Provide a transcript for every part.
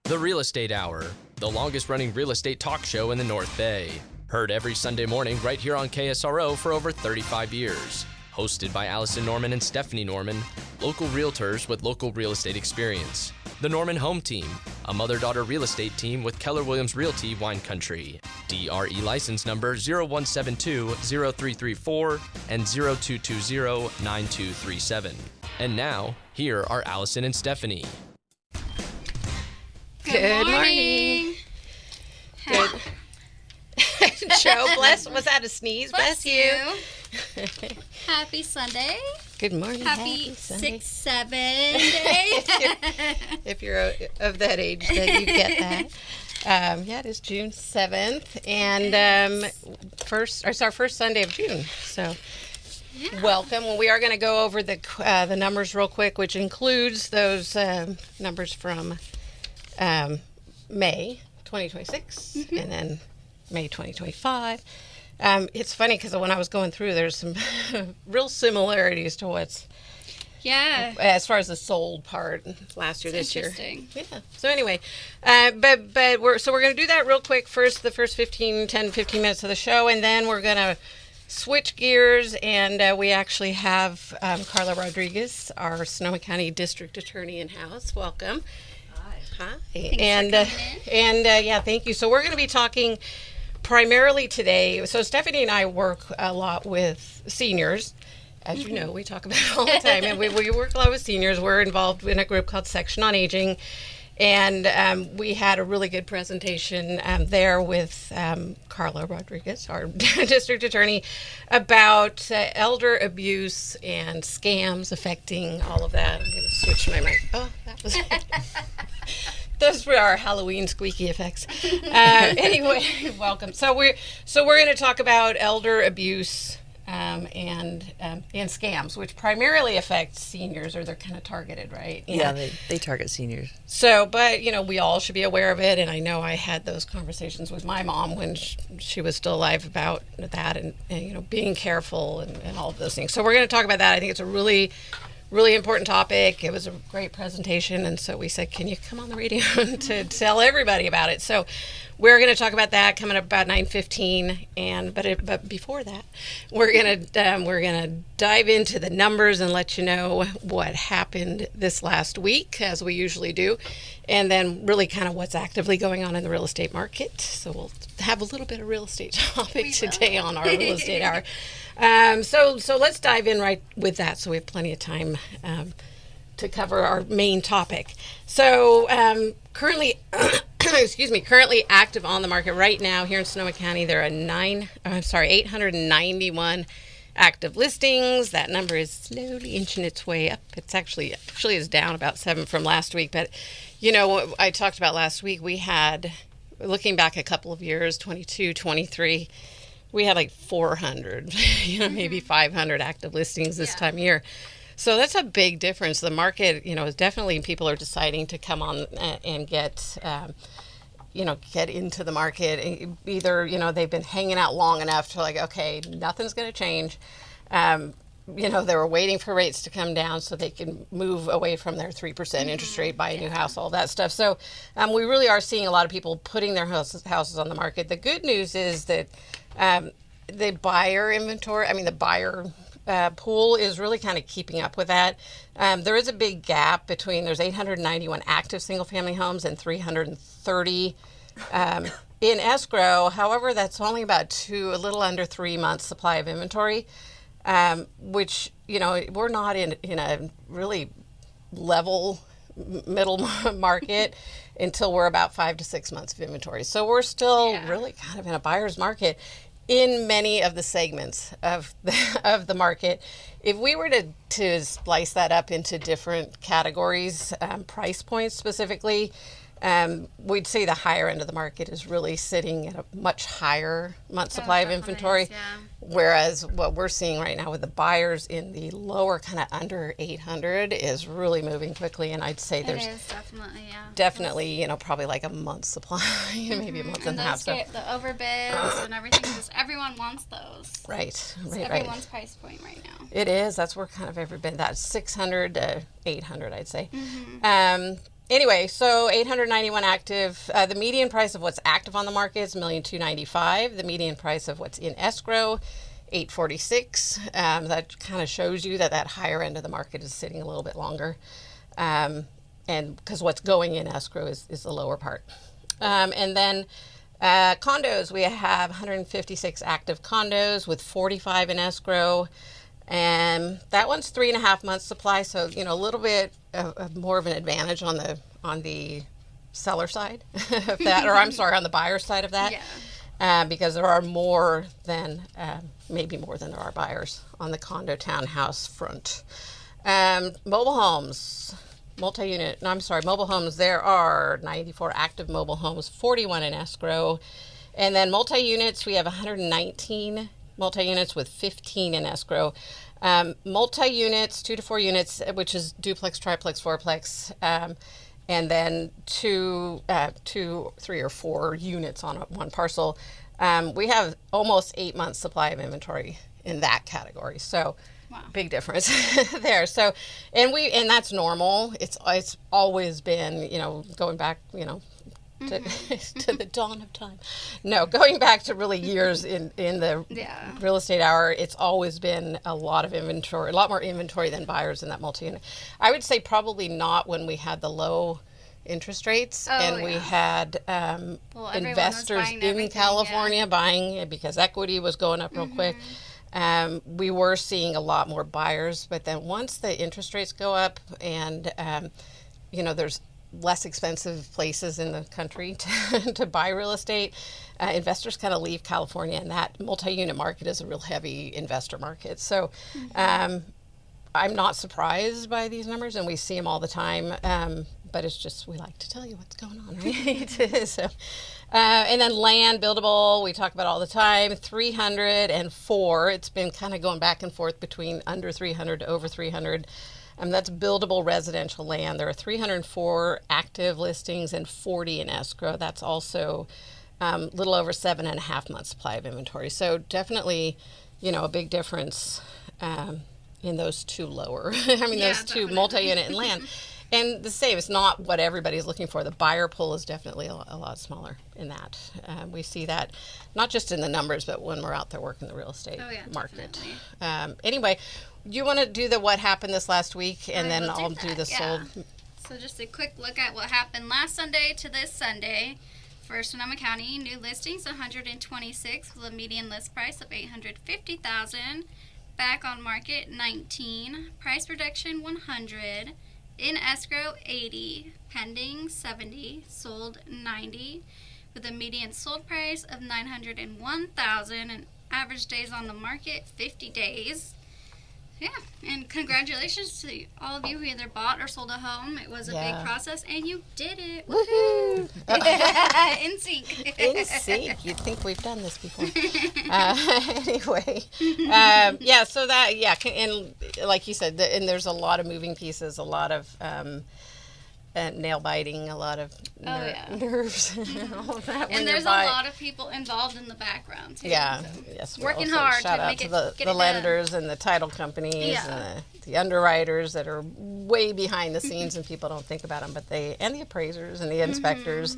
The Real Estate Hour, the longest-running real estate talk show in the North Bay. Heard every Sunday morning right here on KSRO for over 35 years. Hosted by Allison Norman and Stephanie Norman, local realtors with local real estate experience. The Norman Home Team, a mother-daughter real estate team with Keller Williams Realty Wine Country. DRE license number 0172-0334 and 0220-9237. And now, here are Allison and Stephanie. Good morning. Good. Joe, bless. Was that a sneeze? Bless you. Happy Sunday. Good morning. Happy 6-7 day. if you're of that age, that you get that. Yeah, it is June 7th, and it's our first Sunday of June. So, yeah. Welcome. Well, we are going to go over the numbers real quick, which includes those numbers from May 2026 and then May 2025. It's funny because when I was going through, there's some real similarities to what's as far as the sold part last year, this year. Yeah. So anyway, but we're going to do that real quick first, the first 10, 15 minutes of the show, and then we're going to switch gears, and we actually have Carla Rodriguez, our Sonoma County District Attorney, in-house. Welcome. Hi. Thanks for coming in. Yeah, thank you. So we're going to be talking primarily today. So Stephanie and I work a lot with seniors. As you know, we talk about it all the time. And we work a lot with seniors. We're involved in a group called Section on Aging. And we had a really good presentation there with Carla Rodriguez, our district attorney, about elder abuse and scams affecting all of that. I'm going to switch my mic. Oh, that was... Those were our Halloween squeaky effects. Anyway, welcome. So we're going to talk about elder abuse and scams, which primarily affect seniors, or they're kind of targeted, right? Yeah, they target seniors. So, but we all should be aware of it. And I know I had those conversations with my mom when she was still alive about that, and being careful and all of those things. So we're going to talk about that. I think it's a really important topic. It was a great presentation, and so we said, can you come on the radio to tell everybody about it? So we're going to talk about that coming up about 9:15, but before that, we're going to dive into the numbers and let you know what happened this last week, as we usually do, and then really kind of what's actively going on in the real estate market. So we'll have a little bit of real estate topic today on our real estate hour. So let's dive in right with that, so we have plenty of time to cover our main topic. So currently active on the market right now here in Sonoma County, there are 891 active listings. That number is slowly inching its way up. It's actually is down about 7 from last week. But what I talked about last week, we had, looking back a couple of years, 22, 23. We had like 400, maybe 500 active listings this time of year. So that's a big difference. The market, is definitely, people are deciding to come on and get into the market. Either, they've been hanging out long enough to okay, nothing's going to change. They were waiting for rates to come down so they can move away from their 3% interest rate, buy a new house, all that stuff. So we really are seeing a lot of people putting their houses on the market. The good news is that the buyer inventory, the buyer pool is really kind of keeping up with that. There is a big gap between, there's 891 active single-family homes and 330 in escrow. However, that's only about a little under 3 months supply of inventory, which, we're not in a really level middle market until we're about 5 to 6 months of inventory. So we're still really kind of in a buyer's market in many of the segments of the market. If we were to splice that up into different categories, price points specifically, we'd say the higher end of the market is really sitting at a much higher month supply of inventory. Whereas what we're seeing right now with the buyers in the lower kind of under 800 is really moving quickly. And I'd say there's definitely, probably like a month's supply, maybe a month and a half. So the overbids and everything, because everyone wants those. Right. Everyone's price point right now. It is. That's where kind of every bid, that's 600 to 800, I'd say. Anyway, so 891 active. The median price of what's active on the market is $1,295,000. The median price of what's in escrow, $846,000. That kind of shows you that higher end of the market is sitting a little bit longer, and because what's going in escrow is the lower part. And then condos, we have 156 active condos with 45 in escrow. And that one's 3.5 months supply, so a little bit more of an advantage on the seller side of that, or I'm sorry, on the buyer side of that, because there are maybe more than there are buyers on the condo townhouse front. Mobile homes, mobile homes. There are 94 active mobile homes, 41 in escrow, and then multi-units. We have 119. Multi-units with 15 in escrow. Multi-units, 2 to 4 units, which is duplex, triplex, fourplex, and then 2, 3, or 4 units on one parcel. We have almost 8 months supply of inventory in that category. So big difference there. So, and that's normal. It's always been, going back, to the dawn of time. No, going back to really years in the real estate hour, it's always been a lot of inventory, a lot more inventory than buyers in that multi-unit. I would say probably not when we had the low interest rates we had investors in California buying because equity was going up real quick. We were seeing a lot more buyers, but then once the interest rates go up and, there's less expensive places in the country to buy real estate, investors kind of leave California, and that multi-unit market is a real heavy investor market. So I'm not surprised by these numbers, and we see them all the time, but it's just we like to tell you what's going on, right? So, and then land buildable, we talk about all the time, 304. It's been kind of going back and forth between under 300 to over 300. That's buildable residential land. There are 304 active listings and 40 in escrow. That's also a little over 7.5 months supply of inventory. So definitely, a big difference in those two lower. Those two multi-unit and land. And the same, it's not what everybody's looking for. The buyer pool is definitely a lot smaller in that. We see that not just in the numbers, but when we're out there working the real estate market. Anyway, you want to do the what happened this last week, and then I'll do the sold. So just a quick look at what happened last Sunday to this Sunday. For Sonoma County, new listings 126 with a median list price of $850,000. Back on market 19. Price reduction 100. In escrow 80. Pending 70. Sold 90. With a median sold price of $901,000 and average days on the market 50 days. Yeah, and congratulations to all of you who either bought or sold a home. It was a big process, and you did it. Woohoo! In sync. In sync. You'd think we've done this before. Anyway, so that, and like you said, and there's a lot of moving pieces, a lot of nail biting, a lot of nerves, and all of that. And there's a lot of people involved in the background too. Yeah, so yes. Working hard shout to out make to it the lenders and the title companies and the underwriters that are way behind the scenes and people don't think about them, but and the appraisers and the inspectors.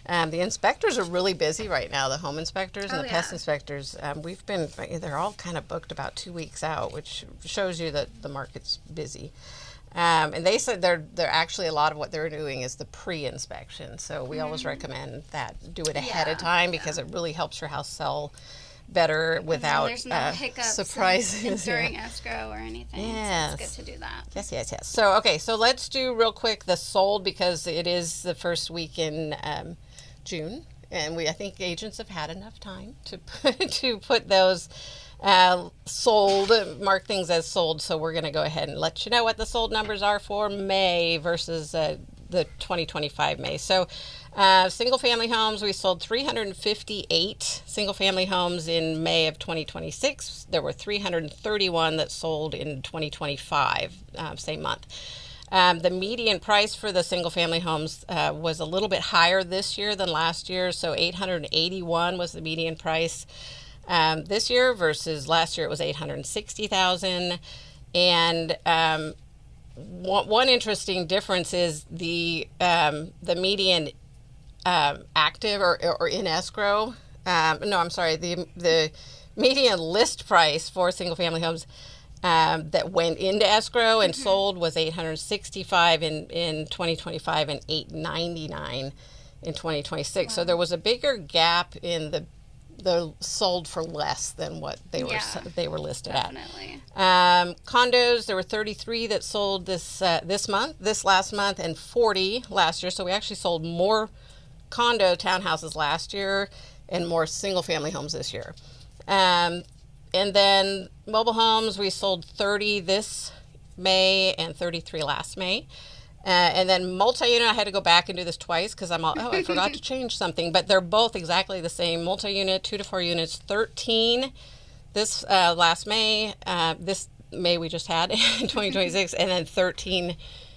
The inspectors are really busy right now. The home inspectors and the pest inspectors. They're all kind of booked about 2 weeks out, which shows you that the market's busy. And they said they're actually a lot of what they're doing is the pre-inspection. So we always recommend that do it ahead of time because it really helps your house sell better without there's no hiccups surprises during escrow or anything. Yes. So it's good to do that. Yes. So so let's do real quick the sold because it is the first week in June, and I think agents have had enough time to put those. Sold, mark things as sold, so we're going to go ahead and let you know what the sold numbers are for May versus the 2025 May. So single family homes, we sold 358 single family homes in May of 2026. There were 331 that sold in 2025, same month. The median price for the single family homes was a little bit higher this year than last year, so 881 was the median price. This year versus last year it was $860,000, and one interesting difference is the median active or in escrow. No, I'm sorry. The median list price for single family homes that went into escrow and sold was $865 in 2025 and $899 in 2026. Wow. So there was a bigger gap in the sold for less than what they were listed definitely. At. Condos, there were 33 that sold this last month, and 40 last year. So we actually sold more condo townhouses last year and more single family homes this year. And then mobile homes, we sold 30 this May and 33 last May. And then multi-unit, I had to go back and do this twice because I forgot to change something. But they're both exactly the same. Multi-unit, 2 to 4 units, 13 this last May. This May we just had in 2026, and then 13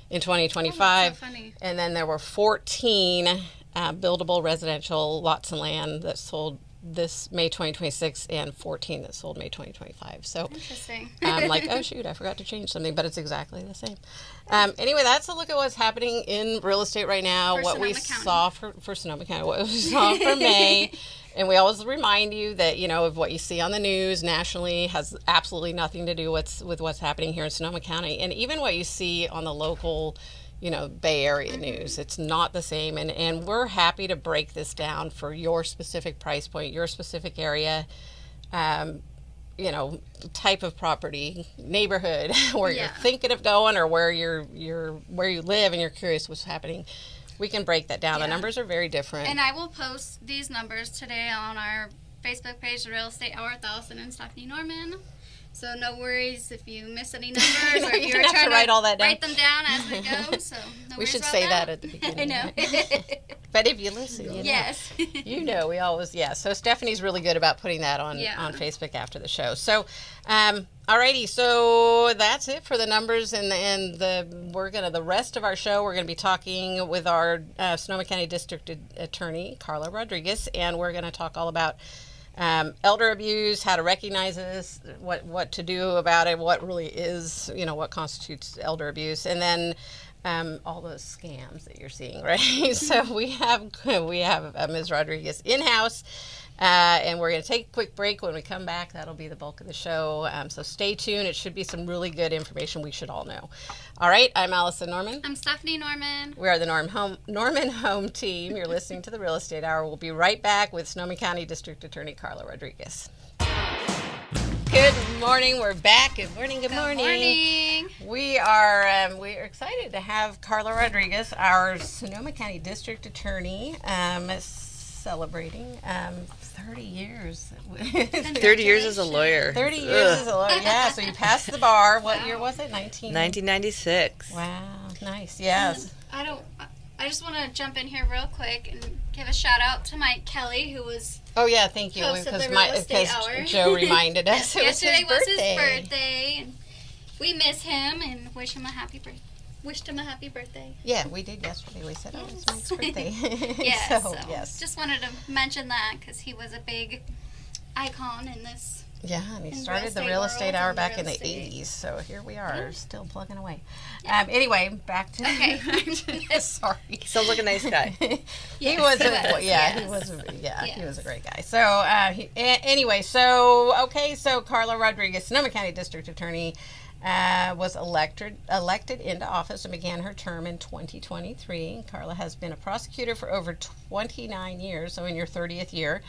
in 2025. Oh, that's so funny. And then there were 14 buildable residential lots and land that sold this May 2026 and 14 that sold May 2025. So interesting. I'm like, oh shoot, I forgot to change something, but it's exactly the same. Anyway, that's a look at what's happening in real estate right now. For what Sonoma we County. saw for Sonoma County, what we saw for May. And we always remind you that, of what you see on the news nationally has absolutely nothing to do with what's happening here in Sonoma County. And even what you see on the local Bay Area news. It's not the same. And we're happy to break this down for your specific price point, your specific area, type of property, neighborhood, where you're thinking of going or where where you live and you're curious what's happening. We can break that down. The numbers are very different. And I will post these numbers today on our Facebook page, The Real Estate Hour with Allison and Stephanie Norman. So no worries if you miss any numbers or if you're trying to write all that down. Write them down as we go. So we should say that at the beginning. I know. But if you listen, yes. We always, So Stephanie's really good about putting that on Facebook after the show. So, alrighty. So that's it for the numbers and the rest of our show. We're gonna be talking with our Sonoma County District Attorney Carla Rodriguez, and we're gonna talk all about elder abuse, how to recognize this, what to do about it, what really is, what constitutes elder abuse, and then all those scams that you're seeing, right? So we have Ms. Rodriguez in-house, and we're going to take a quick break. When we come back, that'll be the bulk of the show. So stay tuned. It should be some really good information we should all know. All right, I'm Allison Norman. I'm Stephanie Norman. We are the Norman Home Team. You're listening to the Real Estate Hour. We'll be right back with Sonoma County District Attorney Carla Rodriguez. Good morning. We're back. Good morning. Good morning. We are excited to have Carla Rodriguez, our Sonoma County District Attorney, celebrating 30 years. 30 years as a lawyer. 30 years as a lawyer. Yeah. So you passed the bar. What year was it? 1996. Wow. Nice. Yes. I just want to jump in here real quick and give a shout out to Mike Kelly, who was thank you, because Joe reminded us yesterday was his birthday. birthday, and we miss him and wished him a happy birthday. Yeah, we did yesterday. We said, it's Mike's birthday. Yes. Yes. Just wanted to mention that because he was a big icon in this. Yeah, and he started the Real Estate Hour back in the 80s, so here we are, still plugging away. Anyway, back to... Okay. Sorry. He sounds like a nice guy. He was a great guy. So, anyway, so Carla Rodriguez, Sonoma County District Attorney, was elected into office and began her term in 2023. Carla has been a prosecutor for over 29 years, so in your 30th year.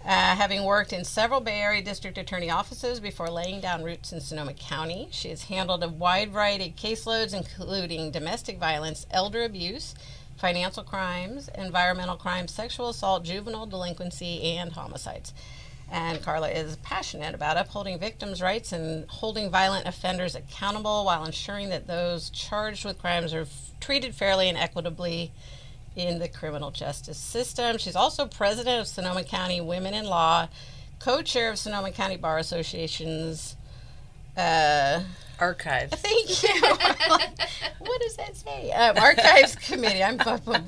Having worked in several Bay Area District Attorney offices before laying down roots in Sonoma County, she has handled a wide variety of caseloads, including domestic violence, elder abuse, financial crimes, environmental crimes, sexual assault, juvenile delinquency, and homicides. And Carla is passionate about upholding victims' rights and holding violent offenders accountable while ensuring that those charged with crimes are treated fairly and equitably in the criminal justice system. She's also president of Sonoma County Women in Law, co-chair of Sonoma County Bar Association's Archives. Thank you. What does that say? Archives Committee. I'm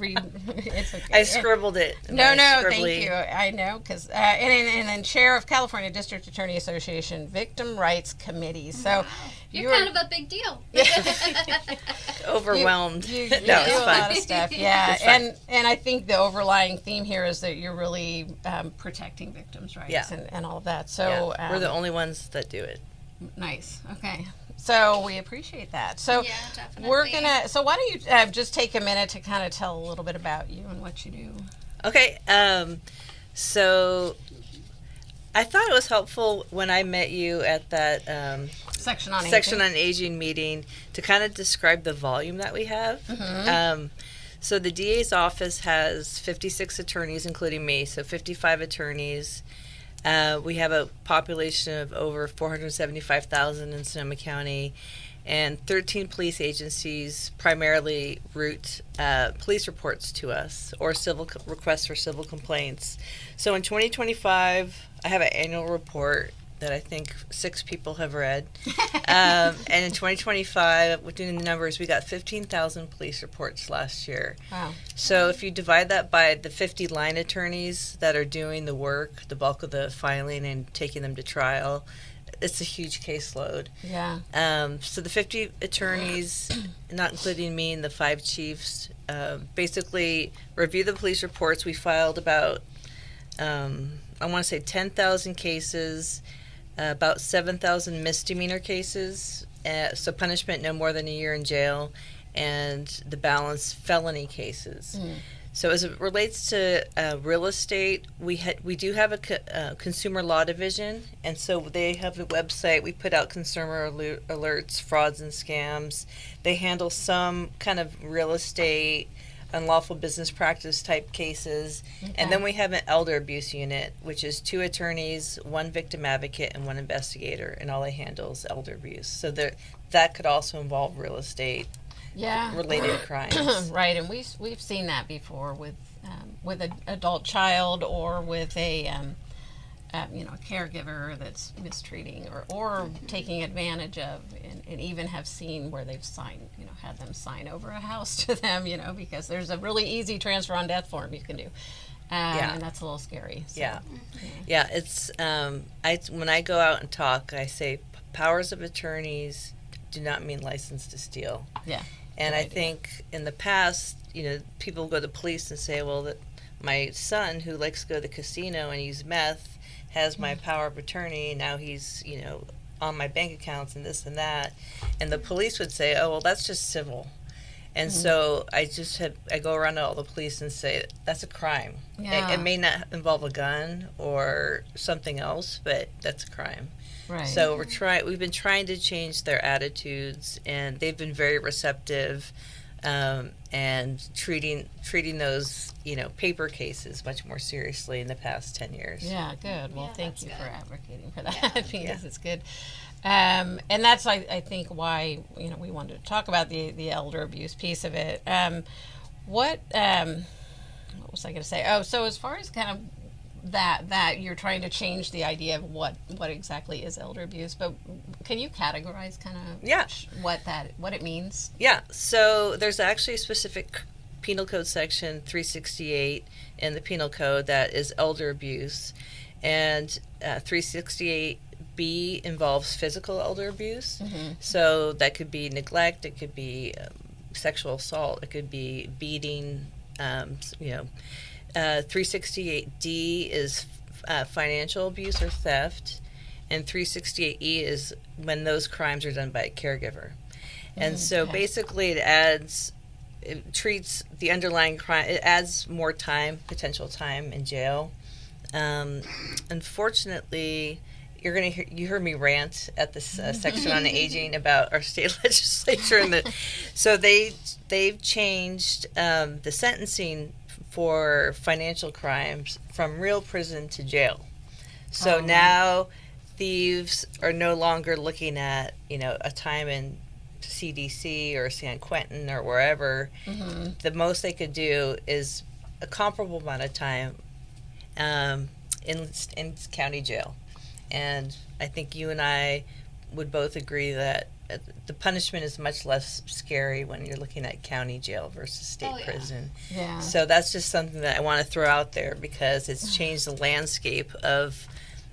reading. It's okay. I scribbled it. No, thank you. I know, because and then chair of California District Attorney Association Victim Rights Committee. So You're kind of a big deal. Overwhelmed. You No, do it's a fine. lot of stuff, yeah. It's fine. And I think the overlying theme here is that you're really protecting victims' rights Yeah. and all of that. So We're the only ones that do it. nice. Okay. So we appreciate that. So Yeah, definitely. so why don't you just take a minute to kind of tell a little bit about you and what you do. Okay. So I thought it was helpful when I met you at that Section on Section Aging. on Aging meeting to kind of describe the volume that we have. So the DA's office has 56 attorneys, including me, so 55 attorneys. We have a population of over 475,000 in Sonoma County, and 13 police agencies primarily route police reports to us or requests for civil complaints. So in 2025, I have an annual report that I think 6 people have read. And in 2025, within the numbers, we got 15,000 police reports last year. Wow. So if you divide that by the 50 line attorneys that are doing the work, the bulk of the filing and taking them to trial, it's a huge caseload. Yeah. So the 50 attorneys, not including me and the 5 chiefs, basically review the police reports. We filed about, I want to say 10,000 cases, about 7,000 misdemeanor cases, so punishment no more than a year in jail, and the balance felony cases. So as it relates to real estate, we do have a consumer law division, and so they have a website. We put out consumer alerts, frauds and scams. They handle some kind of real estate, unlawful business practice type cases. Okay. And then we have an elder abuse unit, which is 2 attorneys, 1 victim advocate, and 1 investigator, and all they handle is elder abuse. So that could also involve real estate Yeah. related crimes. Right, and we've seen that before with an adult child or with a a caregiver that's mistreating or taking advantage of, and even have seen where they've had them sign over a house to them, because there's a really easy transfer on death form you can do. And that's a little scary. So, Yeah. It's when I go out and talk, I say powers of attorneys do not mean license to steal. Yeah. And I think in the past, people go to the police and say, well, my son who likes to go to the casino and use meth has my power of attorney. Now he's, on my bank accounts and this and that. And the police would say, oh, well, that's just civil. And so I go around to all the police and say, that's a crime. Yeah. It may not involve a gun or something else, but that's a crime. Right. So we've been trying to change their attitudes, and they've been very receptive, and treating those paper cases much more seriously in the past 10 years. Yeah, good. Well, thank you that's for good. advocating for that because it's good. And that's I think why we wanted to talk about the elder abuse piece of it. What was I going to say? Oh, so as far as kind of that you're trying to change the idea of what exactly is elder abuse, but can you categorize kind of what it means? Yeah, so there's actually a specific penal code section 368 in the penal code that is elder abuse, and 368B involves physical elder abuse. So that could be neglect, it could be sexual assault, it could be beating, 368D is financial abuse or theft, and 368E is when those crimes are done by a caregiver. And so basically it treats the underlying crime, it adds more potential time in jail. Unfortunately, you heard me rant at this section on aging about our state legislature, so they've changed the sentencing for financial crimes from real prison to jail. So now thieves are no longer looking at a time in CDC or San Quentin or wherever. The most they could do is a comparable amount of time in county jail. And I think you and I would both agree that the punishment is much less scary when you're looking at county jail versus state prison. Yeah. So that's just something that I want to throw out there because it's changed the landscape of,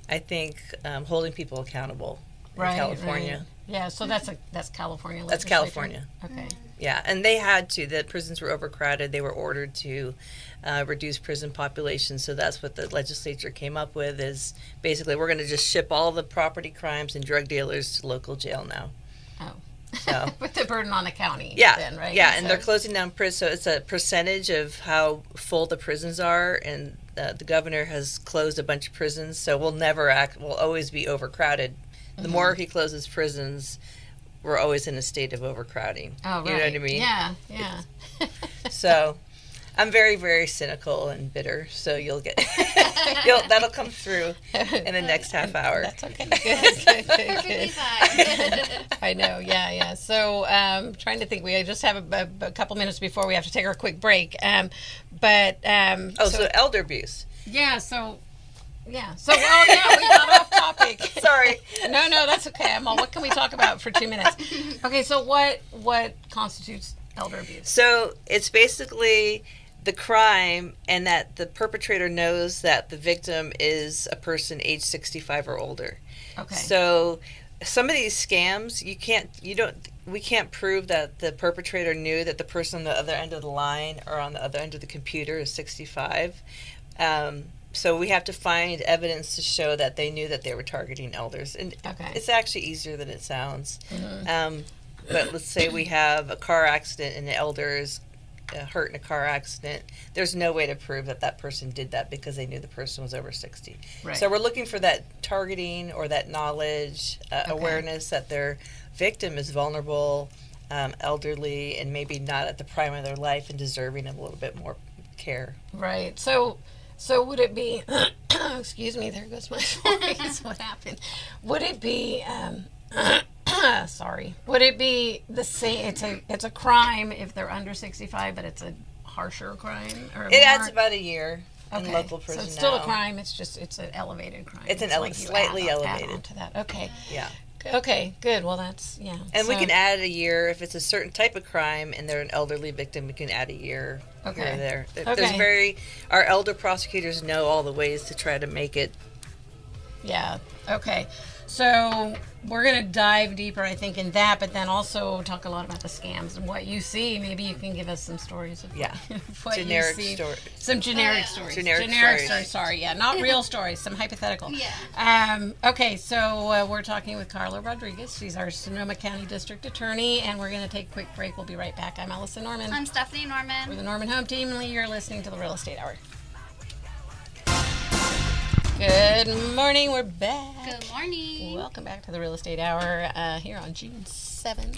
I think, holding people accountable California. Right. Yeah, so that's California. That's California. Okay. Yeah, and they had to. The prisons were overcrowded. They were ordered to reduce prison population. So that's what the legislature came up with, is basically we're going to just ship all the property crimes and drug dealers to local jail now. Oh. So Put the burden on the county. yeah, then, right? yeah, and they're closing down prisons. So it's a percentage of how full the prisons are, and the governor has closed a bunch of prisons. So we'll always be overcrowded. The more he closes prisons, we're always in a state of overcrowding. Oh, right. You know what I mean? Yeah, yeah. So I'm very, very cynical and bitter. So that'll come through in the next half hour. That's okay. Good. Perfectly fine. I know. Yeah. So trying to think. We just have a couple minutes before we have to take our quick break. So elder abuse. Yeah. So. Yeah. So, we got off topic. Sorry. No, that's okay. Emma, what can we talk about for 2 minutes? Okay. So what constitutes elder abuse? So it's basically the crime, and that the perpetrator knows that the victim is a person age 65 or older. Okay. So some of these scams, we can't prove that the perpetrator knew that the person on the other end of the line or on the other end of the computer is 65. So we have to find evidence to show that they knew that they were targeting elders. And it's actually easier than it sounds. Mm-hmm. But let's say we have a car accident and the elder is hurt in a car accident. There's no way to prove that person did that because they knew the person was over 60. Right. So we're looking for that targeting or that knowledge, awareness that their victim is vulnerable, elderly, and maybe not at the prime of their life and deserving of a little bit more care. Right. So would it be, excuse me, there goes my voice, what happened? Would it be, sorry, would it be the same, it's a crime if they're under 65, but it's a harsher crime? Or it adds about a year in local prison. So it's still a crime, it's an elevated crime. It's slightly elevated. Add on to that. Okay. Yeah. Okay, good. Well, that's, yeah. And we can add a year if it's a certain type of crime and they're an elderly victim. We can add a year here or there. Our elder prosecutors know all the ways to try to make it. Yeah. Okay. So we're going to dive deeper, I think, in that, but then also talk a lot about the scams and what you see. Maybe you can give us some stories of what generic you see. Stories. Some generic stories. Generic stories. Sorry, yeah, not real stories. Some hypothetical. Yeah. Okay, so we're talking with Carla Rodriguez. She's our Sonoma County District Attorney, and we're going to take a quick break. We'll be right back. I'm Allison Norman. I'm Stephanie Norman. We're the Norman Home Team, and you're listening to the Real Estate Hour. Good morning. We're back. Good morning. Welcome back to the Real Estate Hour here on June 7th.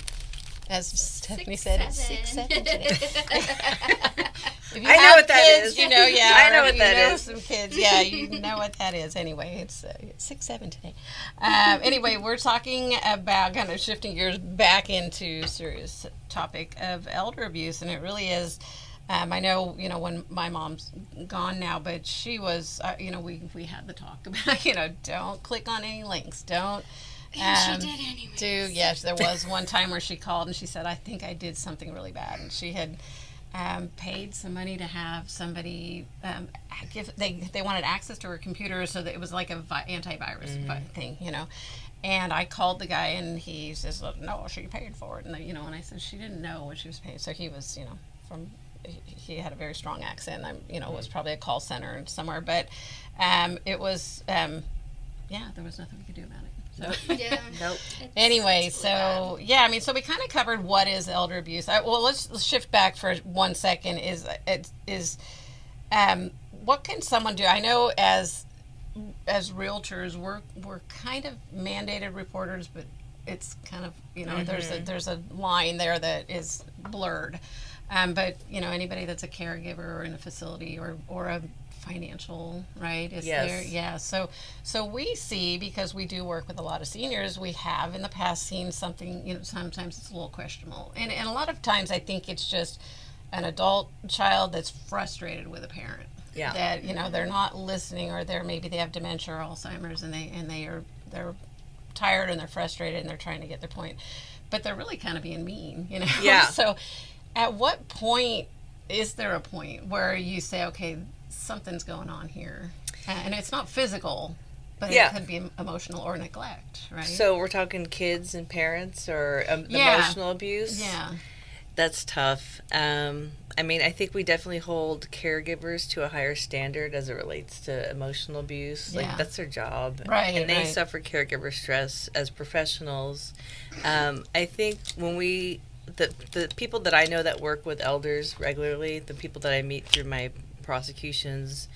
As Stephanie said, it's 6-7 today. If you I know what that kids, is. You know, yeah. I know what that you know is. Some kids, yeah, you know what that is. Anyway, it's 6-7 today. Anyway, we're talking about kind of shifting gears back into serious topic of elder abuse, and it really is. I know, when my mom's gone now, but she was, we had the talk about, don't click on any links, don't. And she did anyway. Yes, there was one time where she called and she said, I think I did something really bad. And she had paid some money to have somebody they wanted access to her computer so that it was like an antivirus thing, And I called the guy and he says, no, she paid for it. And, and I said, she didn't know what she was paying. So he was, he had a very strong accent. It was probably a call center somewhere, but it was, there was nothing we could do about it. So. Yeah. Nope. Anyway, so so we kind of covered what is elder abuse. Let's shift back for 1 second. What can someone do? I know as realtors, we're kind of mandated reporters, but it's kind of there's a line there that is blurred. But anybody that's a caregiver or in a facility or a financial, right? There? Yeah. So we see, because we do work with a lot of seniors, we have in the past seen something, sometimes it's a little questionable. And a lot of times I think it's just an adult child that's frustrated with a parent. Yeah. That, they're not listening, or maybe they have dementia or Alzheimer's and they're tired and they're frustrated and they're trying to get their point. But they're really kind of being mean, Yeah. So at what point is there a point where you say, okay, something's going on here, and it's not physical, but Yeah. it could be emotional or neglect, right? So we're talking kids and parents or Yeah. emotional abuse? Yeah. That's tough. I mean, I think we definitely hold caregivers to a higher standard as it relates to emotional abuse. Like, Yeah. that's their job. Right, And they right. suffer caregiver stress as professionals. I think when the people that I know that work with elders regularly, the people that I meet through my prosecutions,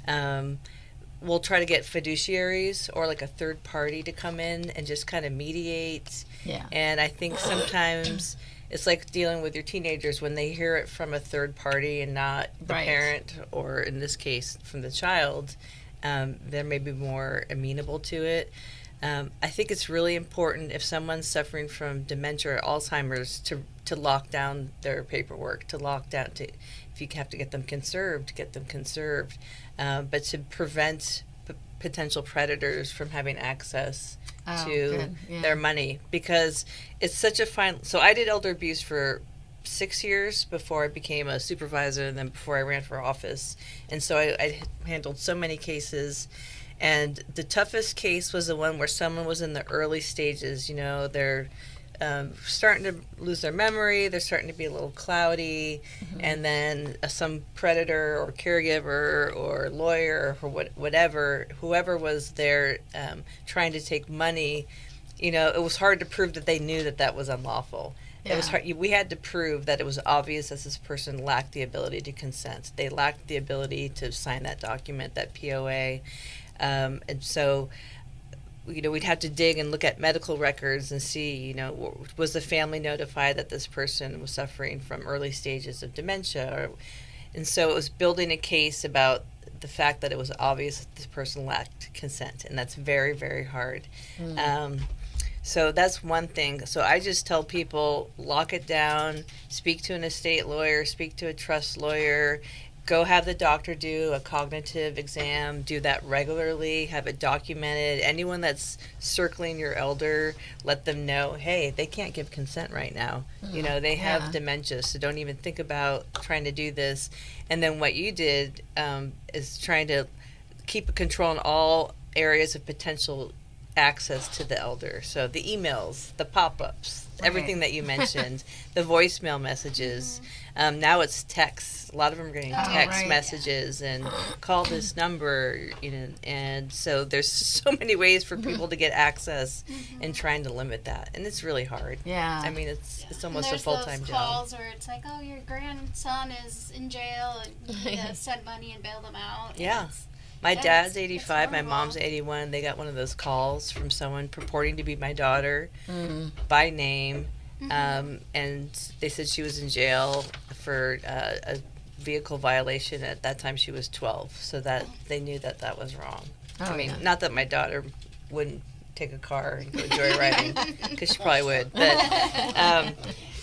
we'll try to get fiduciaries or like a third party to come in and just kind of mediate. Yeah. And I think sometimes it's like dealing with your teenagers when they hear it from a third party and not the Right. parent, or in this case from the child, they're maybe more amenable to it. I think it's really important if someone's suffering from dementia or Alzheimer's to lock down their paperwork, to lock down, if you have to get them conserved, get them conserved, but to prevent potential predators from having access to good. Yeah. their money, because it's such a fine. So I did elder abuse for 6 years before I became a supervisor, and then before I ran for office, and so I handled so many cases. And the toughest case was the one where someone was in the early stages. You know, they're starting to lose their memory, they're starting to be a little cloudy, and then some predator or caregiver or lawyer or whoever was there trying to take money, you know, it was hard to prove that they knew that was unlawful. It was hard. We had to prove that it was obvious that this person lacked the ability to consent. They lacked the ability to sign that document, that POA. And so, you know, we'd have to dig and look at medical records and see, you know, was the family notified that this person was suffering from early stages of dementia? And so it was building a case about the fact that it was obvious that this person lacked consent, and that's very, very hard. So that's one thing. So I just tell people, lock it down, speak to an estate lawyer, speak to a trust lawyer, go have the doctor do a cognitive exam, do that regularly, have it documented. Anyone that's circling your elder, let them know, hey, they can't give consent right now. You know, they have dementia, so don't even think about trying to do this. And then what you did is trying to keep a control on all areas of potential access to the elder. So the emails, the pop-ups, everything that you mentioned, the voicemail messages. Now it's texts. A lot of them are getting text messages and call this number, you know, and so there's so many ways for people to get access and trying to limit that. And it's really hard. Yeah. I mean, it's almost a There's full-time those job. calls where it's like, oh, your grandson is in jail, and you need to send money and bail them out. And Yeah. it's- My Yeah, dad's it's 85, my horrible. mom's 81. They got one of those calls from someone purporting to be my daughter by name. And they said she was in jail for a vehicle violation. At that time, she was 12. So that they knew that was wrong. I mean, not that my daughter wouldn't take a car and go joyriding, because she probably would. But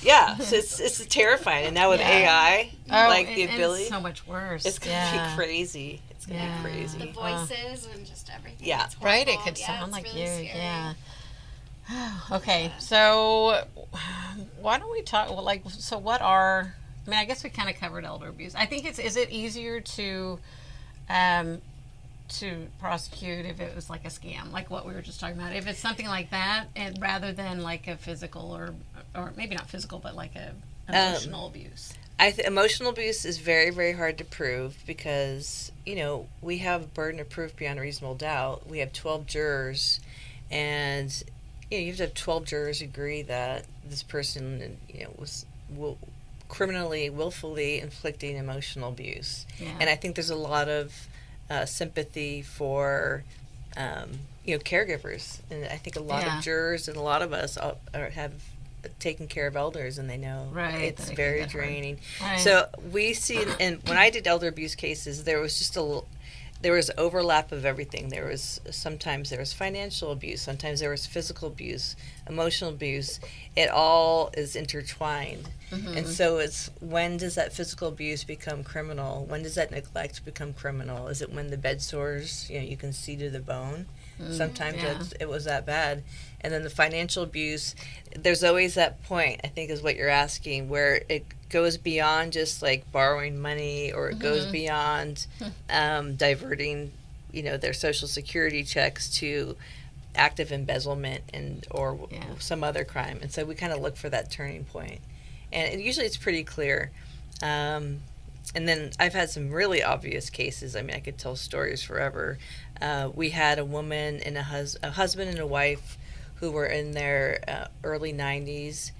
yeah, so it's terrifying. And now with AI, the ability, it's so much worse. it's going to be crazy. It's going to be crazy. The voices and just everything. Yeah. It's Right, it horrible. could Yeah, sound it's like really you. scary. Yeah. Okay, so why don't we talk? Well, like, so what are? I mean, I guess we kind of covered elder abuse. I think is it easier to prosecute if it was like a scam, like what we were just talking about? If it's something like that, and rather than like a physical or maybe not physical, but like a emotional abuse. Emotional abuse is very, very hard to prove because, you know, we have a burden of proof beyond a reasonable doubt. We have 12 jurors, and you know, you have to have 12 jurors agree that this person, you know, willfully inflicting emotional abuse. Yeah. And I think there's a lot of sympathy for, you know, caregivers, and I think a lot of jurors and a lot of us have taken care of elders, and they know it's that it very can get hard. draining. Right. So we see, and when I did elder abuse cases, there was just there was overlap of everything. Sometimes there was financial abuse, sometimes there was physical abuse, emotional abuse. It all is intertwined. And so it's, when does that physical abuse become criminal? When does that neglect become criminal? Is it when the bed sores, you know, you can see to the bone? Sometimes it was that bad. And then the financial abuse, there's always that point, I think is what you're asking, where it goes beyond just like borrowing money, or it goes beyond diverting their Social Security checks to active embezzlement or some other crime. And so we kind of look for that turning point. And usually it's pretty clear. And then I've had some really obvious cases. I mean, I could tell stories forever. We had a woman and a husband and a wife who were in their early 90s,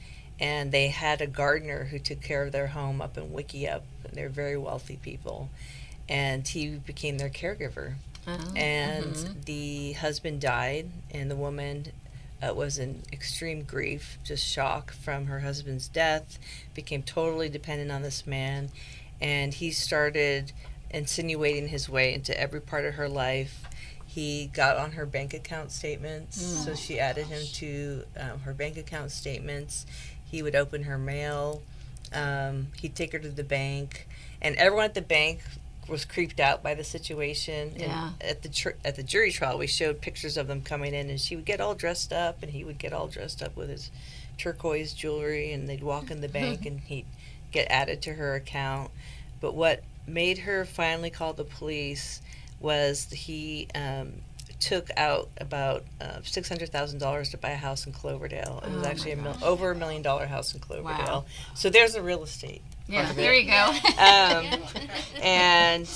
and they had a gardener who took care of their home up in Wickiup. They're very wealthy people. And he became their caregiver. And the husband died, and the woman was in extreme grief, just shock from her husband's death, became totally dependent on this man, and he started insinuating his way into every part of her life. He got on her bank account statements, so she added him to her bank account statements. He would open her mail. He'd take her to the bank, and everyone at the bank was creeped out by the situation. Yeah. And at the jury trial, we showed pictures of them coming in, and she would get all dressed up, and he would get all dressed up with his turquoise jewelry, and they'd walk in the bank, and he'd get added to her account. But what made her finally call the police was he took out about $600,000 to buy a house in Cloverdale. It was actually over $1 million house in Cloverdale. Wow. So there's a real estate. Yeah, there you go. And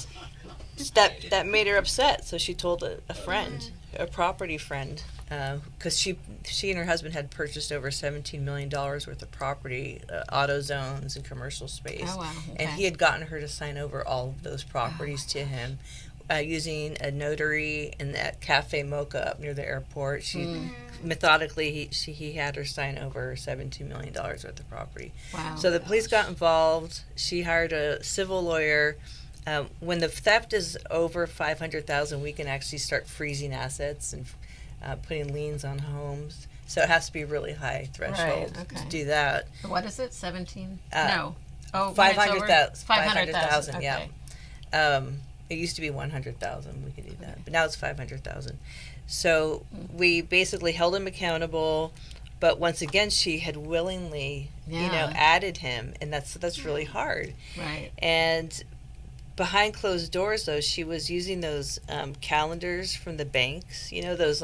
that made her upset. So she told a friend, a property friend, because she and her husband had purchased over $17 million worth of property, auto zones and commercial space. Oh, wow. Okay. And he had gotten her to sign over all of those properties to him. Using a notary in that Cafe Mocha up near the airport. She methodically, he had her sign over $17 million worth of property. Wow. So the police got involved. She hired a civil lawyer. When the theft is over $500,000, we can actually start freezing assets and putting liens on homes. So it has to be really high threshold to do that. What is it? 17? No. Oh, 500,000. 500,000. Yeah. Okay. It used to be 100,000. We could do that, but now it's 500,000. So we basically held him accountable, but once again, she had willingly, added him, and that's really hard. Right. And behind closed doors, though, she was using those calendars from the banks, those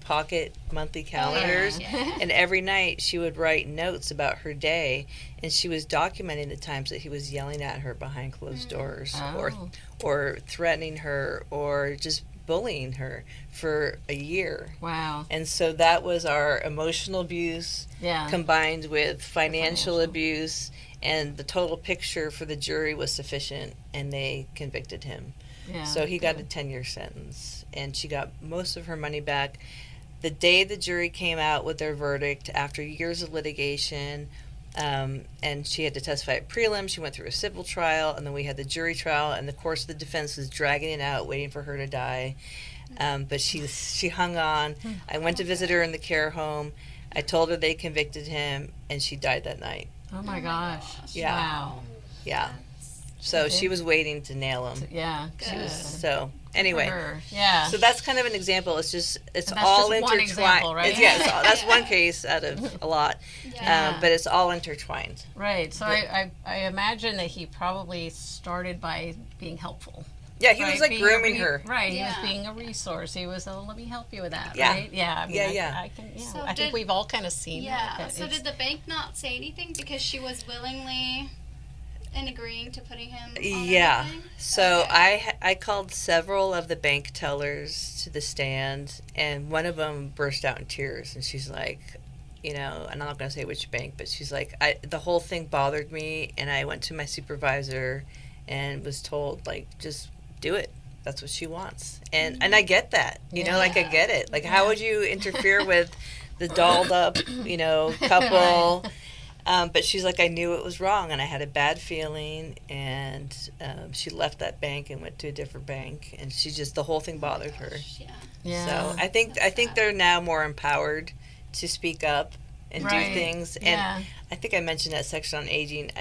pocket monthly calendars. And every night she would write notes about her day, and she was documenting the times that he was yelling at her behind closed doors, or threatening her, or just bullying her for a year. Wow. And so that was our emotional abuse combined with financial abuse. And the total picture for the jury was sufficient, and they convicted him. Yeah, so he got a 10-year sentence, and she got most of her money back. The day the jury came out with their verdict, after years of litigation, and she had to testify at prelim, she went through a civil trial, and then we had the jury trial, and the course of the defense was dragging it out, waiting for her to die. But she hung on. I went to visit her in the care home. I told her they convicted him, and she died that night. Oh my gosh. Yeah. Wow. Yeah. So she was waiting to nail him. Yeah. So anyway. Yeah. So that's kind of an example. It's all just intertwined. one example, right? That's one case out of a lot. But it's all intertwined. Right. So I imagine that he probably started by being helpful. Yeah, he was grooming her. Right, he was being a resource. He was, let me help you with that, yeah. right? Yeah, I mean, I can, So I think we've all kind of seen that. Yeah, so did the bank not say anything because she was willingly in agreeing to putting him on everything? So I called several of the bank tellers to the stand, and one of them burst out in tears, and she's like, and I'm not going to say which bank, but she's like, the whole thing bothered me, and I went to my supervisor and was told, just do it. That's what she wants. And I get that. I get it. How would you interfere with the dolled up, couple? But she's like, I knew it was wrong, and I had a bad feeling, and she left that bank and went to a different bank, and the whole thing bothered her. Yeah. So I think they're now more empowered to speak up and do things. And I think I mentioned that section on aging.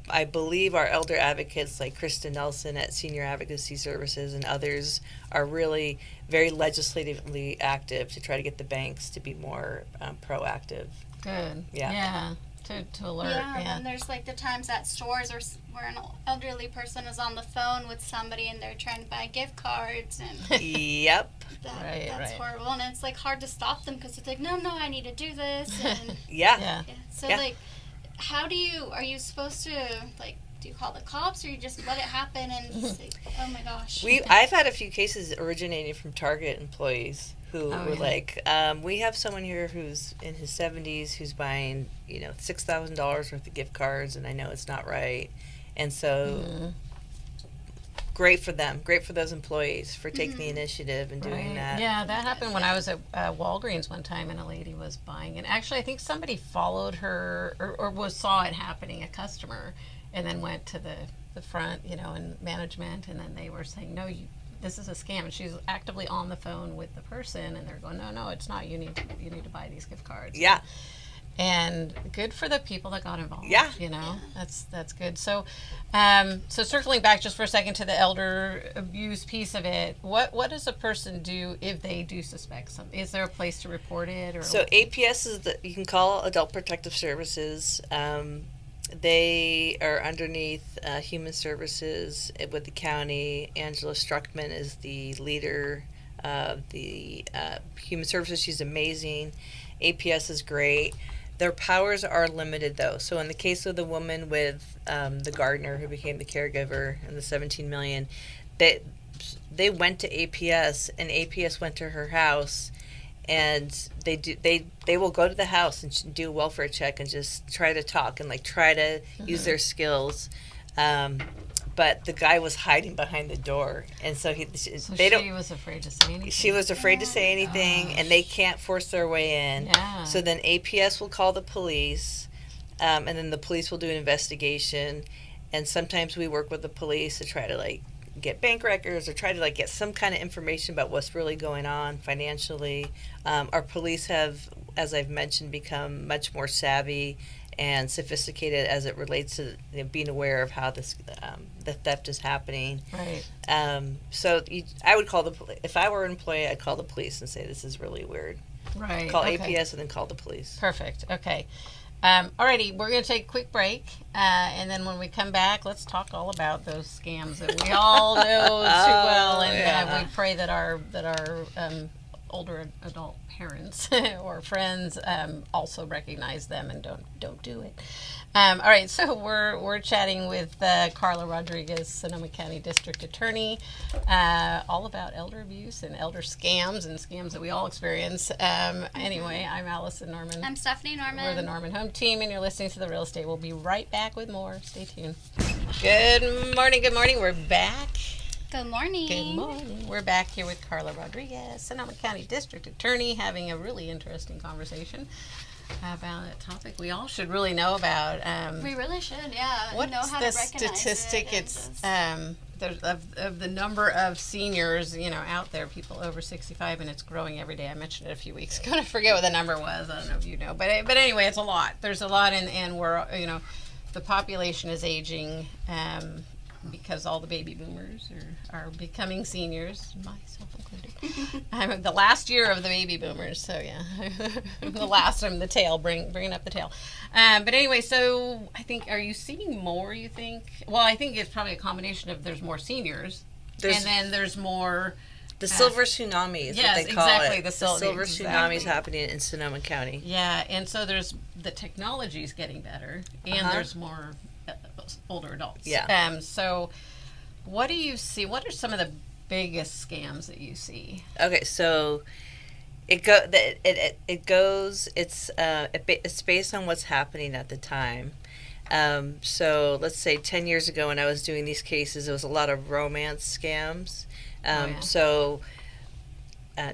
I believe our elder advocates like Krista Nelson at Senior Advocacy Services and others are really very legislatively active to try to get the banks to be more proactive. Good. Yeah. to alert. Yeah, and there's like the times at stores where an elderly person is on the phone with somebody and they're trying to buy gift cards and Yep. That's horrible, and it's like hard to stop them because it's like, no, I need to do this. And Yeah. So like, are you supposed to like? Do you call the cops or you just let it happen and say, oh my gosh? I've had a few cases originating from Target employees who were like, we have someone here who's in his 70s who's buying, $6,000 worth of gift cards, and I know it's not right. And so great for them, great for those employees for taking the initiative and doing that. Yeah, that happened when I was at Walgreens one time, and a lady was buying. And actually, I think somebody followed her or saw it happening, a customer, and then went to the front, in management, and then they were saying, no, this is a scam. And she's actively on the phone with the person, and they're going, no, it's not. You need to buy these gift cards. Yeah. And good for the people that got involved. Yeah. That's good. So, so circling back just for a second to the elder abuse piece of it, what does a person do if they do suspect something? Is there a place to report it? Or so APS is you can call Adult Protective Services. They are underneath Human Services with the county. Angela Struckman is the leader of the Human Services. She's amazing. APS is great. Their powers are limited, though. So in the case of the woman with the gardener who became the caregiver and the $17 million, they went to APS, and APS went to her house, and they will go to the house and do a welfare check and just try to talk and try to use their skills. But the guy was hiding behind the door, and so she was afraid to say anything. She was afraid to say anything, and they can't force their way in. Yeah. So then APS will call the police, and then the police will do an investigation. And sometimes we work with the police to try to get bank records or try to get some kind of information about what's really going on financially. Our police have, as I've mentioned, become much more savvy and sophisticated as it relates to being aware of how the theft is happening. Right. So I would call if I were an employee, I'd call the police and say, this is really weird. Right. Call APS and then call the police. Perfect. Okay. Alrighty, we're going to take a quick break, and then when we come back, let's talk all about those scams that we all know too well, and we pray that our older adult parents or friends also recognize them and don't do it. All right, so we're chatting with Carla Rodriguez, Sonoma County District Attorney, all about elder abuse and elder scams and scams that we all experience. Anyway, I'm Allison Norman. I'm Stephanie Norman. We're the Norman Home Team, and you're listening to The Real Estate. We'll be right back with more. Stay tuned. Good morning. We're back. Good morning. Good morning. We're back here with Carla Rodriguez, Sonoma County District Attorney, having a really interesting conversation about a topic we all should really know about. We really should, yeah. What's know how the to recognize statistic? It's of the number of seniors, out there, people over 65, and it's growing every day. I mentioned it a few weeks ago. I forget what the number was. I don't know if you know, but anyway, it's a lot. There's a lot, and we're the population is aging. Because all the baby boomers are becoming seniors, myself included. I'm the last year of the baby boomers, so yeah. The last, I'm the tail, bringing up the tail. But anyway, so I think, are you seeing more, you think? Well, I think it's probably a combination of there's more seniors, and then there's more... The silver tsunami is what they call exactly, it. The silver tsunami is happening in Sonoma County. Yeah, and so there's the technology's getting better, and there's more... older adults. Yeah. So what do you see? What are some of the biggest scams that you see? Okay, so it's based on what's happening at the time. So let's say 10 years ago when I was doing these cases, there was a lot of romance scams. So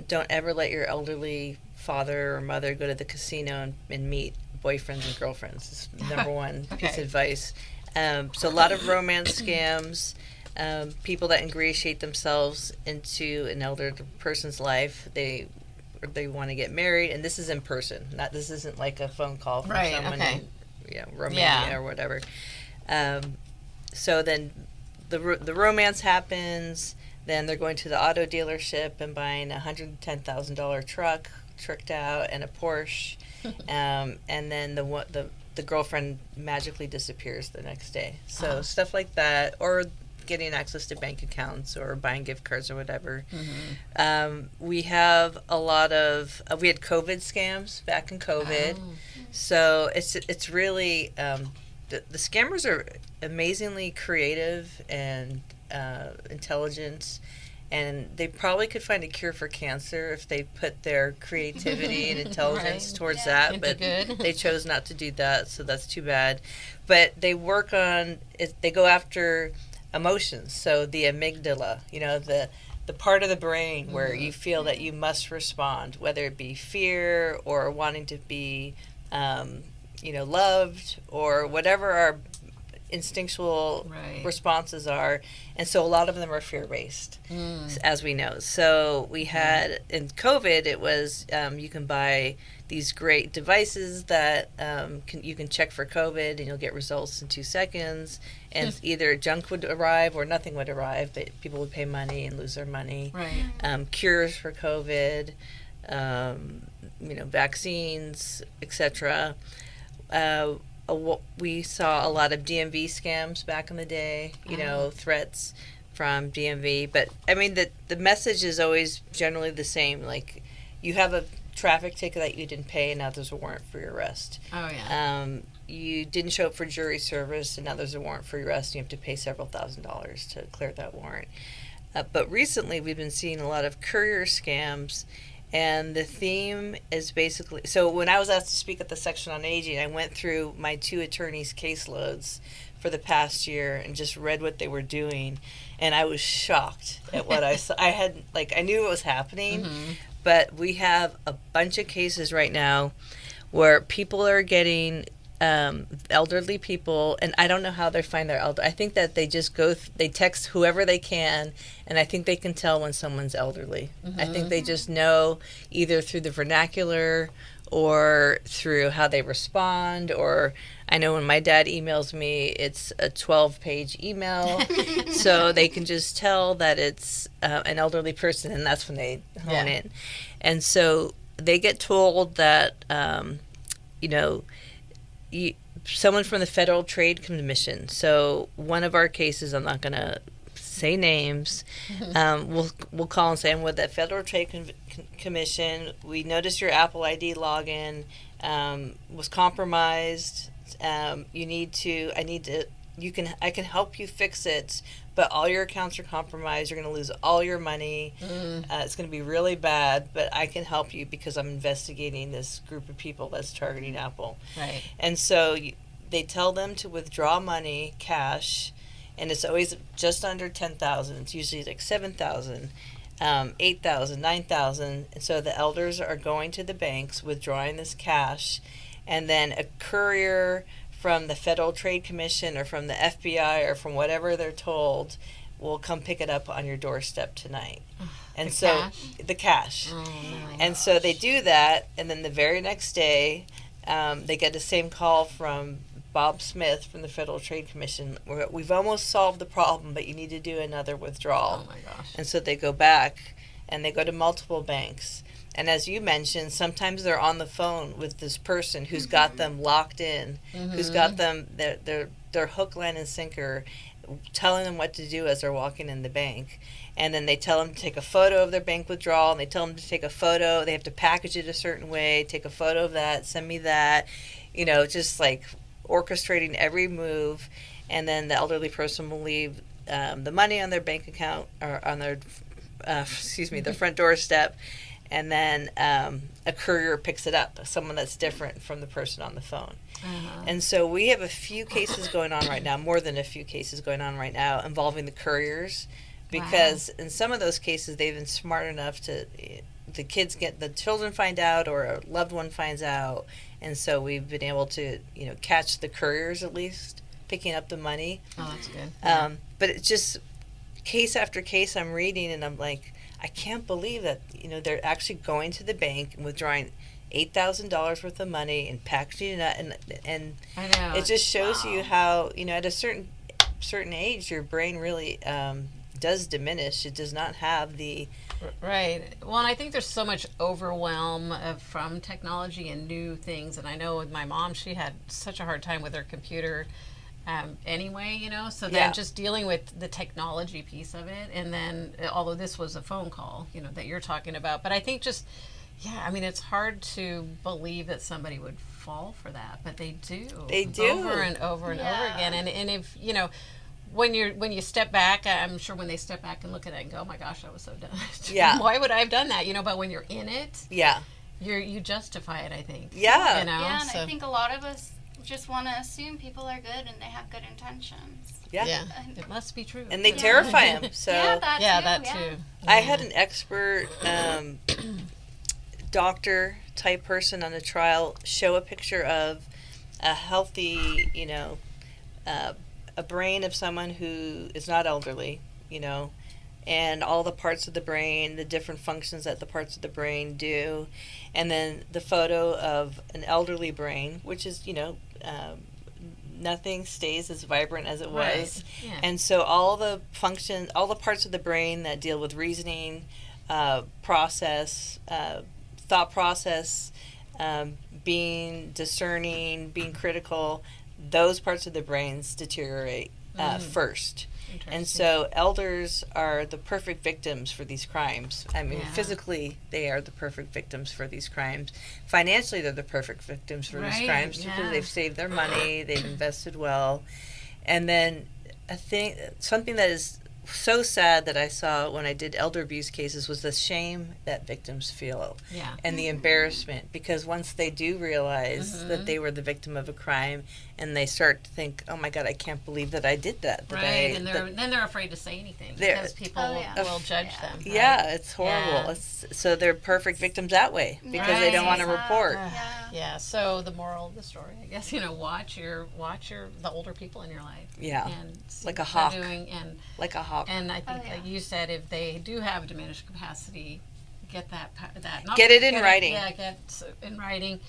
don't ever let your elderly father or mother go to the casino and meet boyfriends and girlfriends. Is number one piece of advice. So a lot of romance scams, people that ingratiate themselves into an elder person's life. They want to get married, and this is in person. This isn't like a phone call from someone in Romania or whatever. So then the romance happens. Then they're going to the auto dealership and buying a $110,000 truck, tricked out, and a Porsche. And then the girlfriend magically disappears the next day. So stuff like that, or getting access to bank accounts or buying gift cards or whatever. We have a lot of we had COVID scams back in COVID. So it's really the scammers are amazingly creative and intelligent, and they probably could find a cure for cancer if they put their creativity and intelligence towards that, but they chose not to do that, so that's too bad. But they work on it, they go after emotions, so the amygdala, the part of the brain where you feel that you must respond, whether it be fear or wanting to be loved, or whatever our instinctual responses are. And so a lot of them are fear-based, as we know. So we had, in COVID, it was you can buy these great devices that you can check for COVID, and you'll get results in 2 seconds. And either junk would arrive or nothing would arrive, but people would pay money and lose their money. Cures for COVID, vaccines, etc. We saw a lot of DMV scams back in the day, threats from DMV. But, I mean, the message is always generally the same. Like, you have a traffic ticket that you didn't pay, and now there's a warrant for your arrest. You didn't show up for jury service, and now there's a warrant for your arrest. And you have to pay several $1,000s to clear that warrant. But recently, we've been seeing a lot of courier scams. And the theme is basically, so when I was asked to speak at the Section on Aging, I went through my 2 attorneys' caseloads for the past year and just read what they were doing. And I was shocked at what I saw. I knew what was happening, but we have a bunch of cases right now where people are getting elderly people, and I don't know how they find their elder. I think that they just they text whoever they can, and I think they can tell when someone's elderly. I think they just know either through the vernacular or through how they respond, or I know when my dad emails me, it's a 12-page email, so they can just tell that it's an elderly person, and that's when they hone in. And so they get told that, someone from the Federal Trade Commission. So one of our cases, I'm not going to say names, we'll call and say, I'm with the Federal Trade Commission. We noticed your Apple ID login was compromised. I can help you fix it, but all your accounts are compromised. You're going to lose all your money. It's going to be really bad, but I can help you because I'm investigating this group of people that's targeting Apple. And so they tell them to withdraw money, cash, and it's always just under $10,000. It's usually like $7,000, $8,000, $9,000. And so the elders are going to the banks, withdrawing this cash, and then a courier from the Federal Trade Commission or from the FBI or from whatever they're told will come pick it up on your doorstep tonight. And the cash. And so they do that, and then the very next day they get the same call from Bob Smith from the Federal Trade Commission. We've almost solved the problem, but you need to do another withdrawal. And so they go back, and they go to multiple banks. And as you mentioned, sometimes they're on the phone with this person who's got them locked in, who's got them their hook, line, and sinker, telling them what to do as they're walking in the bank. And then they tell them to take a photo of their bank withdrawal, and they tell them to take a photo. They have to package it a certain way, take a photo of that, send me that, just like orchestrating every move. And then the elderly person will leave the money on their bank account or on their, the front doorstep. And then a courier picks it up, someone that's different from the person on the phone. And so we have a few cases going on right now, more than a few cases going on right now, involving the couriers, because in some of those cases they've been smart enough to, the children find out or a loved one finds out, and so we've been able to, catch the couriers at least picking up the money. That's good. But it's just case after case I'm reading, and I'm like, I can't believe that, they're actually going to the bank and withdrawing $8,000 worth of money and packaging it, and I know. It just shows you how, at a certain age, your brain really does diminish. It does not have the... Right. Well, and I think there's so much overwhelm from technology and new things. And I know with my mom, she had such a hard time with her computer anyway, so then just dealing with the technology piece of it. And then, although this was a phone call, that you're talking about, but I think just, it's hard to believe that somebody would fall for that, but they do. They do. Over and over and over again. And if, when you step back, I'm sure when they step back and look at it and go, oh my gosh, I was so dumb. Yeah. Why would I have done that? But when you're in it, you justify it, I think. Yeah. And I think a lot of us just want to assume people are good and they have good intentions. Yeah. It must be true. And they terrify them. So that too. I had an expert doctor type person on the trial show a picture of a healthy, a brain of someone who is not elderly, and all the parts of the brain, the different functions that the parts of the brain do, and then the photo of an elderly brain, which is, nothing stays as vibrant as it was. Right. Yeah. And so all the functions, all the parts of the brain that deal with reasoning, process, thought process, being discerning, being critical, those parts of the brains deteriorate first. And so elders are the perfect victims for these crimes. I mean, physically, they are the perfect victims for these crimes. Financially, they're the perfect victims for these crimes because they've saved their money, they've invested well. And then I think something that is so sad that I saw when I did elder abuse cases was the shame that victims feel and the embarrassment, because once they do realize that they were the victim of a crime and they start to think, oh my God, I can't believe that I did that. And then they're afraid to say anything because people will judge them. Right? Yeah, it's horrible. So they're perfect victims that way because they don't want to report. Yeah. So the moral of the story, I guess, watch the older people in your life. Yeah. And see like a what hawk. they're doing like a hawk. And I think like you said, if they do have diminished capacity, get get it in writing. Get in writing.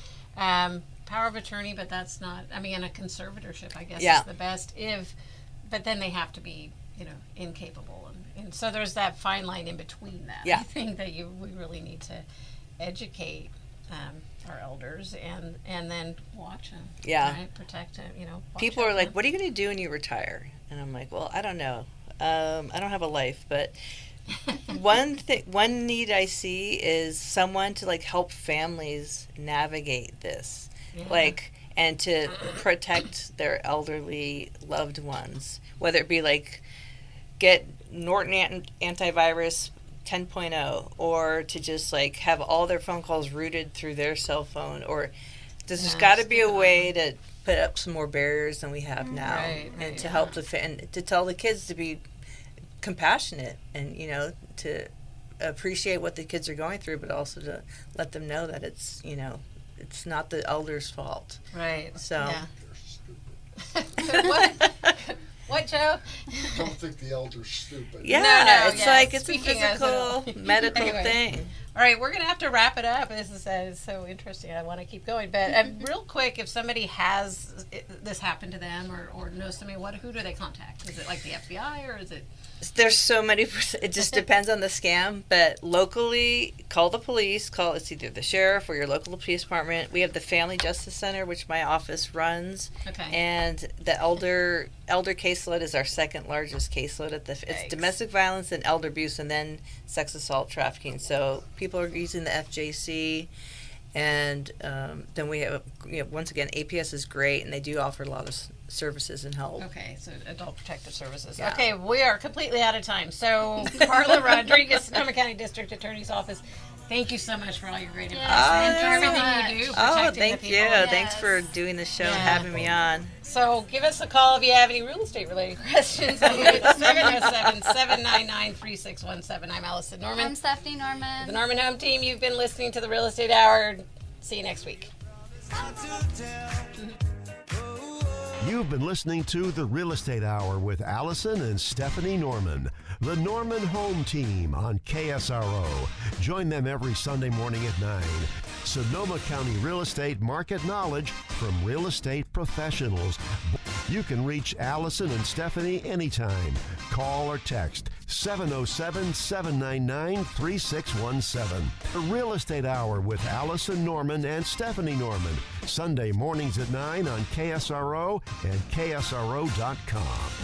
Power of attorney, but that's not. I mean, a conservatorship, I guess, is the best. But then they have to be, incapable, and so there's that fine line in between that. Yeah. I think that we really need to educate our elders and then watch them. Yeah. Right? Protect them. People are like, "What are you going to do when you retire?" And I'm like, "Well, I don't know. I don't have a life, but." One need I see is someone to help families navigate this, and to protect their elderly loved ones, whether it be get Norton antivirus 10.0, or to just have all their phone calls routed through their cell phone, or there's got to be a way to put up some more barriers than we have now, and to help and to tell the kids to be compassionate and to appreciate what the kids are going through, but also to let them know that it's not the elders' fault. Right. So what, Joe? I don't think the elders stupid. Yeah, it's it's a physical medical thing. All right, we're going to have to wrap it up. This is so interesting. I want to keep going. But real quick, if somebody has this happen to them or knows somebody, who do they contact? Is it the FBI or is it? There's so many. It just depends on the scam. But locally, call the police. It's either the sheriff or your local police department. We have the Family Justice Center, which my office runs. Okay. And the elder caseload is our second largest caseload it's domestic violence and elder abuse, and then sex assault, trafficking. So people are using the FJC. And then we have, once again, APS is great, and they do offer a lot of services and help. Okay, so Adult Protective Services. Yeah. Okay, we are completely out of time. So, Carla Rodriguez, Sonoma County District Attorney's Office, thank you so much for all your great information and for everything you do. Thank you. Yes. Thanks for doing the show and having me on. So give us a call if you have any real estate related questions. 707-799-3617. I'm Allison Norman. I'm Stephanie Norman. The Norman Home Team. You've been listening to the Real Estate Hour. See you next week. You've been listening to The Real Estate Hour with Allison and Stephanie Norman. The Norman Home Team on KSRO. Join them every Sunday morning at 9. Sonoma County real estate market knowledge from real estate professionals. You can reach Allison and Stephanie anytime. Call or text 707-799-3617. The Real Estate Hour with Allison Norman and Stephanie Norman. Sunday mornings at 9 on KSRO and KSRO.com.